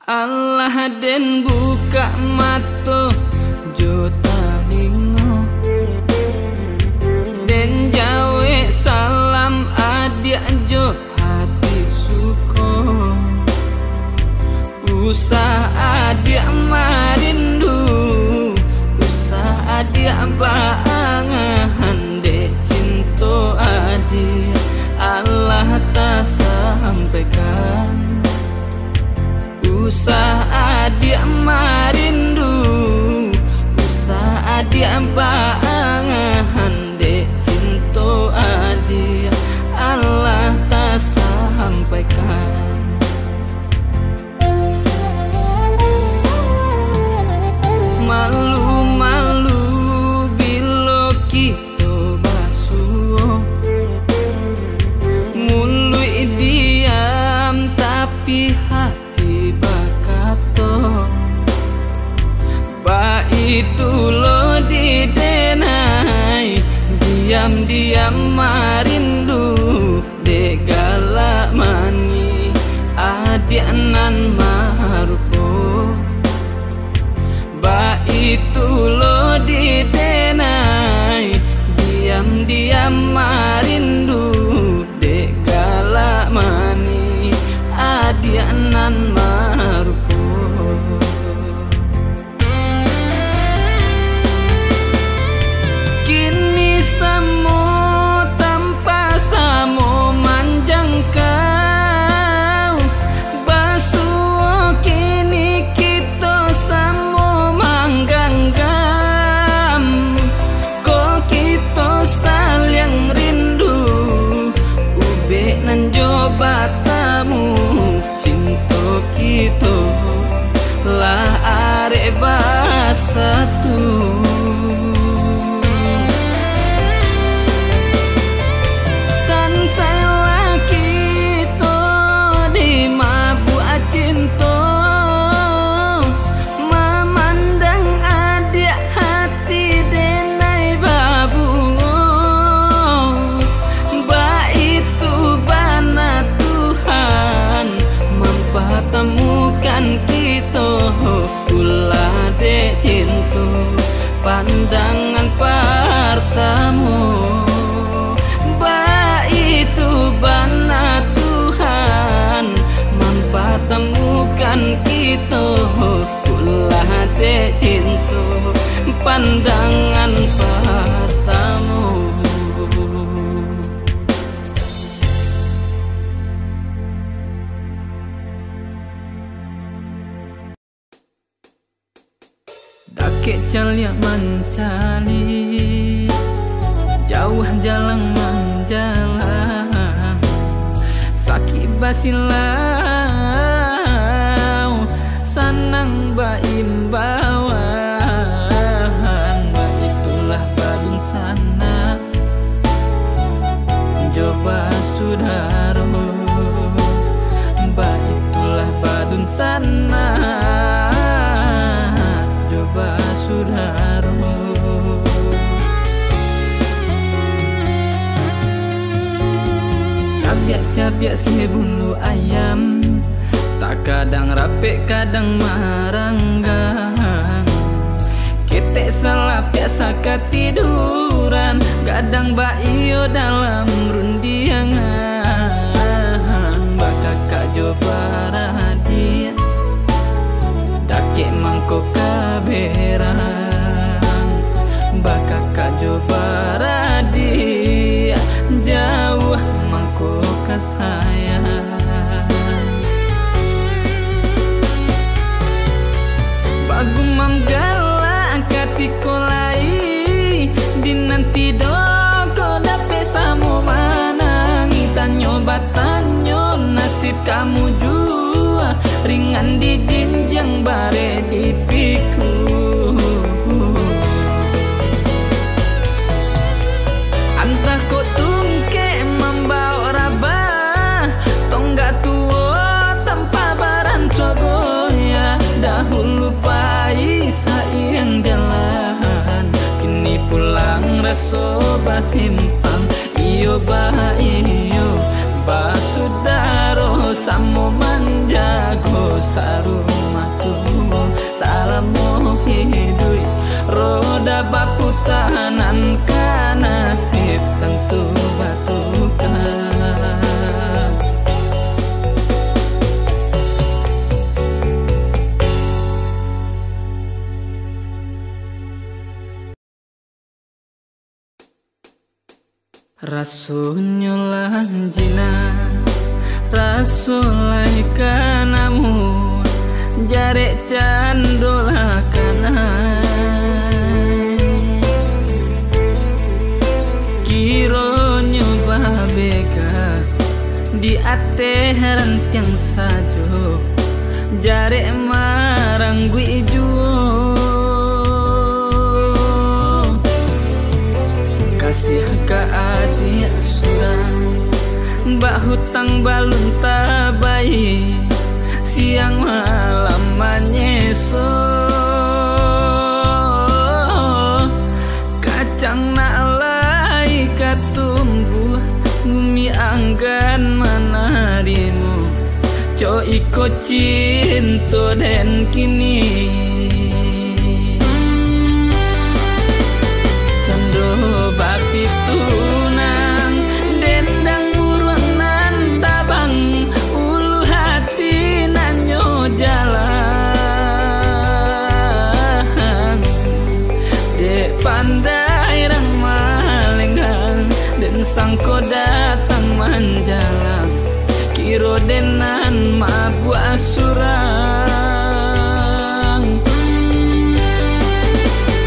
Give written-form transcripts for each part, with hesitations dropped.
Allah den buka mato jota lingo den jawe salam adia jo hati suko usah adia marindu usah adia baangahan de cinto adia Allah tak sampaikan usah adia marindu usah adia baangahan de cinto adia Allah tak sampaikan malu-malu bilo kita basuh mului diam tapi hati bakato ba itu lo didenai diam-diam marindu de galak mani adianan marupo ba itu lo didenai diam-diam marindu de galak mani adianan marupo kini samo tanpa samo manjang kau basuh kini kita samo mangganggam kok kita saling rindu ube nan jobat tamu cinta kita lah arek basatu sansailah kita di mabuk cinta memandang adik hati denai babu ba itu bana Tuhan mempertemukan kita ulah dek cinta pandangan pertama ba itu bana Tuhan mempertemukan kita ulah dek cinta pandangan pertama. Dakek caliak mancali jauh jalan manjalan sakit basilau sanang baimbawan ba itulah badun sana coba sudaro ba itulah badun sana coba sudaro cabiak-cabiak si bulu ayam tak kadang rapek kadang maranggang ketek salah biasa ketiduran kadang baio dalam rundiangan bakal kak coba radia dakek mangkok kaberan bakal kak coba radia jauh mangkok kasayang bagumam galak katikolai dinanti doko dape samu manangi tanyo batanyo nasib kamu jua ringan di jinjang bare di piku antah kok tungke membawa rabah tonggak tua tanpa baran cogoya dahulu pai sayang jalan kini pulang raso basimpang iyo bah iyo basudaro samo manjago sarung tahanan ka nasib tentu batukan. Rasulullah jina Rasulai kanamu jare candola kana kiro nyoba beka di ate rantiang sajo jare marang gui juo kasih ka adik surang mbak hutang balun tabai siang malam manyeso kacang nak lai katumbuh bumi anggan manarimu co iko cinto den kini bapi tunang dendang buruan nan tabang ulu hati nanyo jalan dek pandai rang malenggang dan sangko datang manjalang kiro denan mabu asurang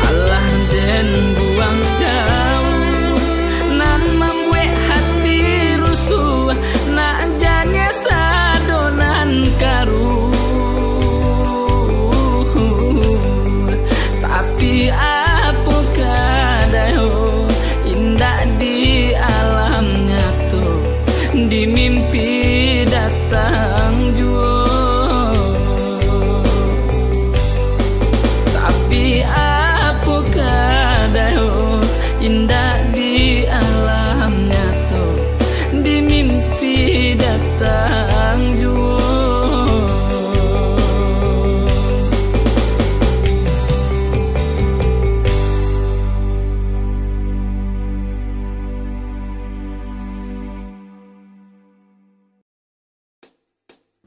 Allah den buang karu tapi apa kadayo indah di alam nyata di mimpi datang jua tapi apa kadayo indah di alam nyata di mimpi datang jua.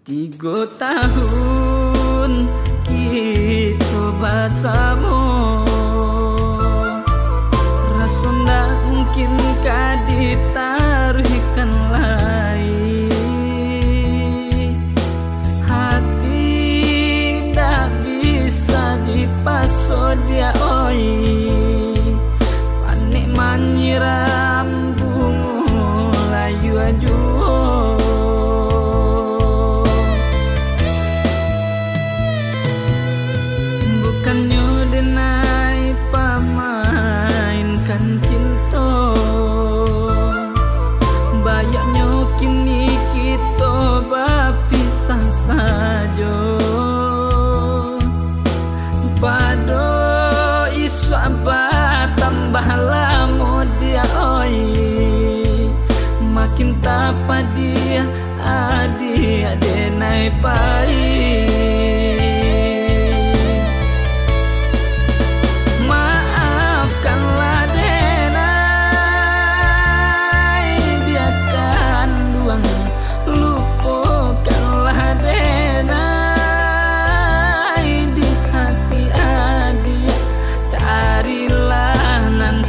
Tiga tahun kita bersama rasa ndak mungkin ka ditaruhkan lagi hati ndak bisa dipaso dia oi panik menyiram bunga layu ajuo mainkan cinta banyaknya kini kita berpisah saja pada isu apa tambah lama dia oi makin tapa dia adik naik pai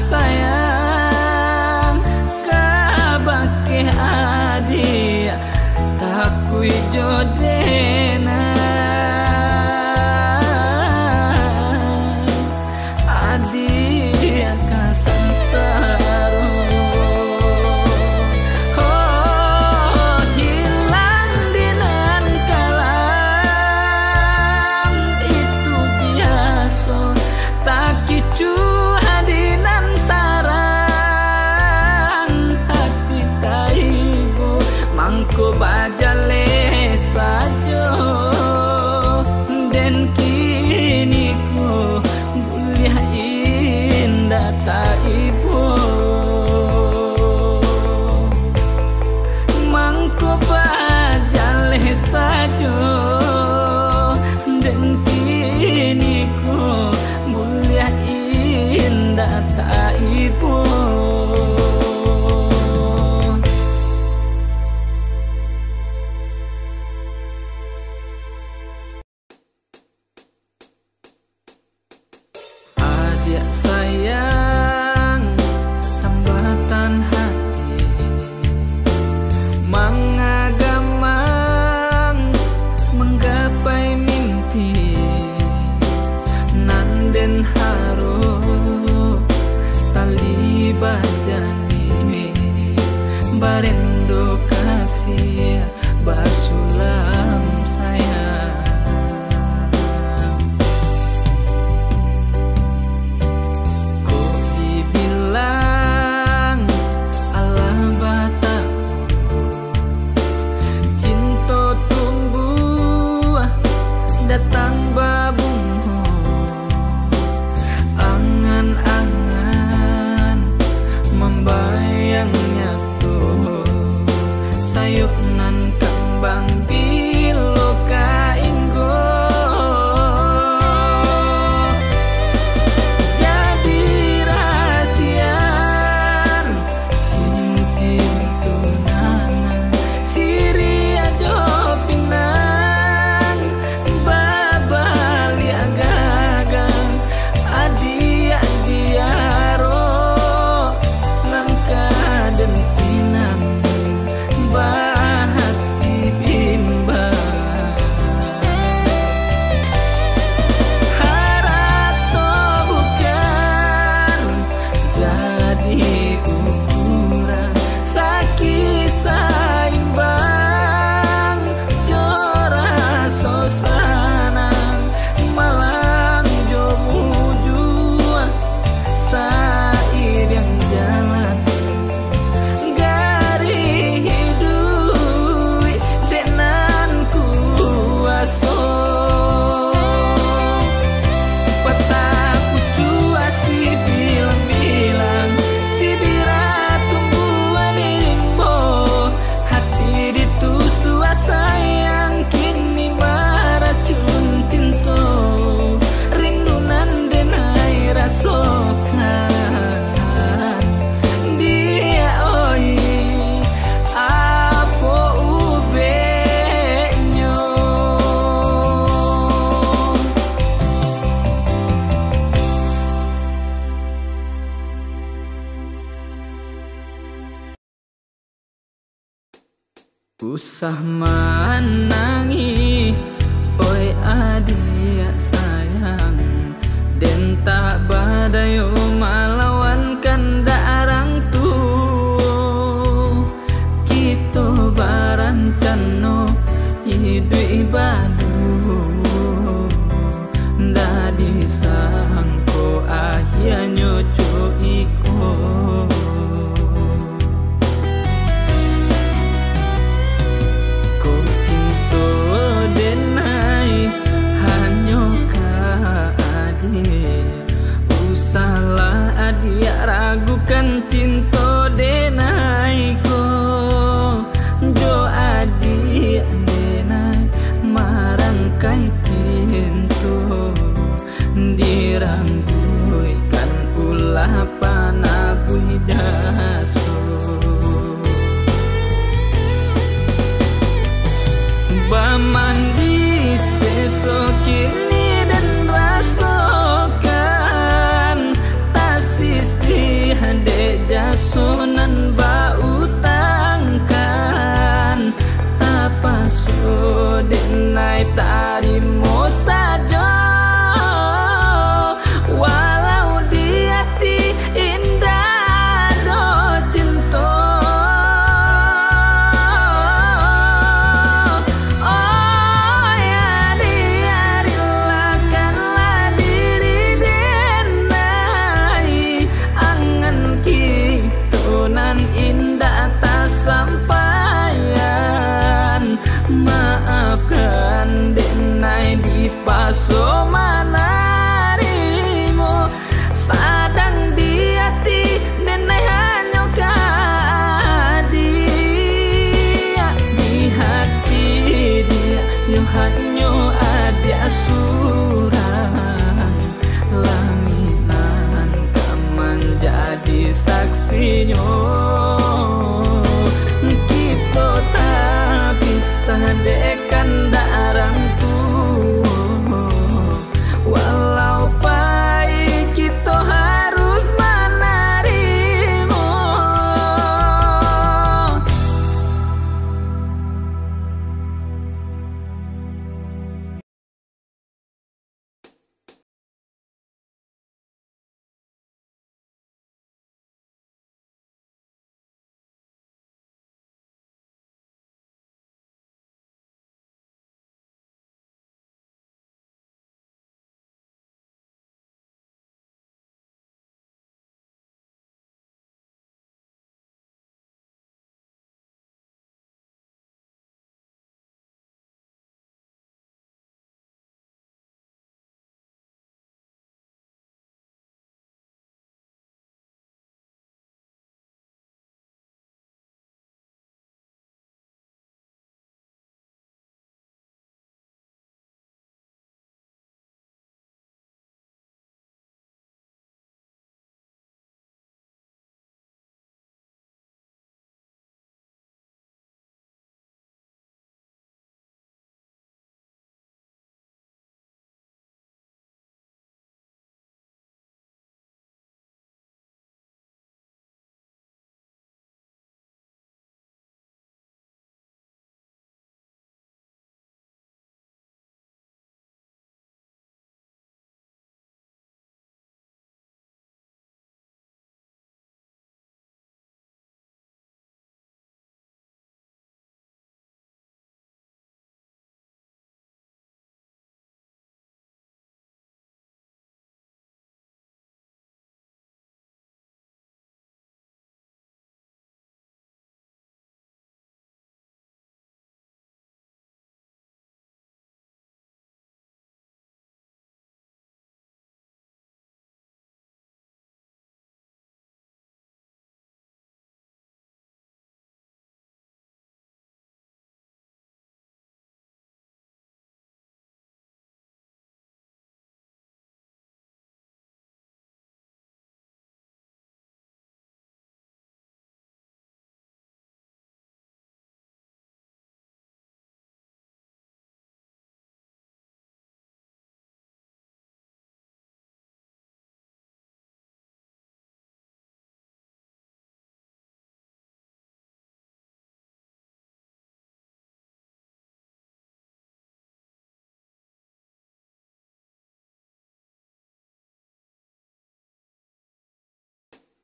sayang kabake adik takui jodena adik kasansaro oh hilang dinan kalam itu biasa tak kicu mangko bajale sa Barendo kasih basulam sayang. Kok dibilang Allah bata, cinta tumbuh datang babungho, angan-angan membayangnya sayup nan kembang bilo kainggo. Jadi rahasian cincin tunangan siri aja pinang babali agagang adi aro nangka dentinan bahati bimbang. Harato bukan jadi ukuran sakit saimbang, jora sosanang malang jo mujuan sair yang jalan usah menangi, oi adik sayang, den tak badayo malawan kandarang tu. Kita barancano hidup ibadu, ndak disangko akhirnya iko.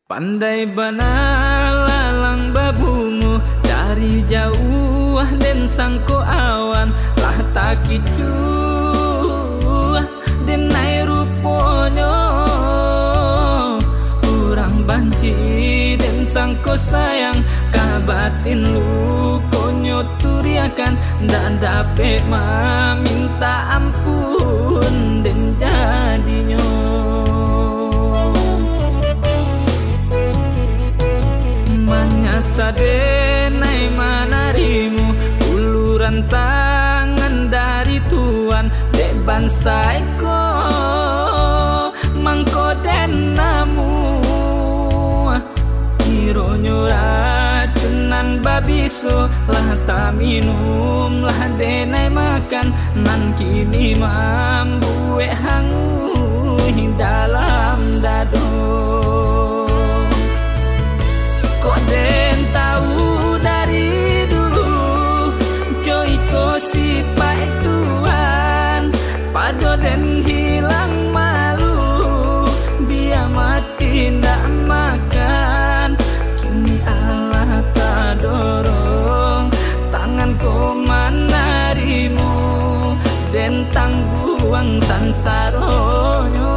Pandai bana lalang babungu dari jauh den sangko awan lah tak kicu den nai ruponyo urang banci den sangko sayang kabatin lu konyo turiakan ndak dape minta ampun den jadinyo. Sadenai manarimu uluran tangan dari Tuhan dek bansaiku mangkoden namu ironyo racunan babiso lah tak minum lah denai makan nan kini mambuek hangu dalam dado. Kok den tahu dari dulu joiko si baik Tuhan pado den hilang malu biar mati ndak makan kini Allah tak dorong tangan ko manarimu den tangguang sansaronyo.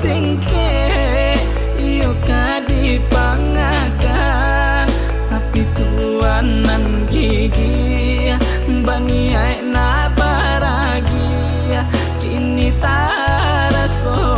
Singke iyo kadipangakan tapi Tuhan nan gigi bani ai na baragi kini taraso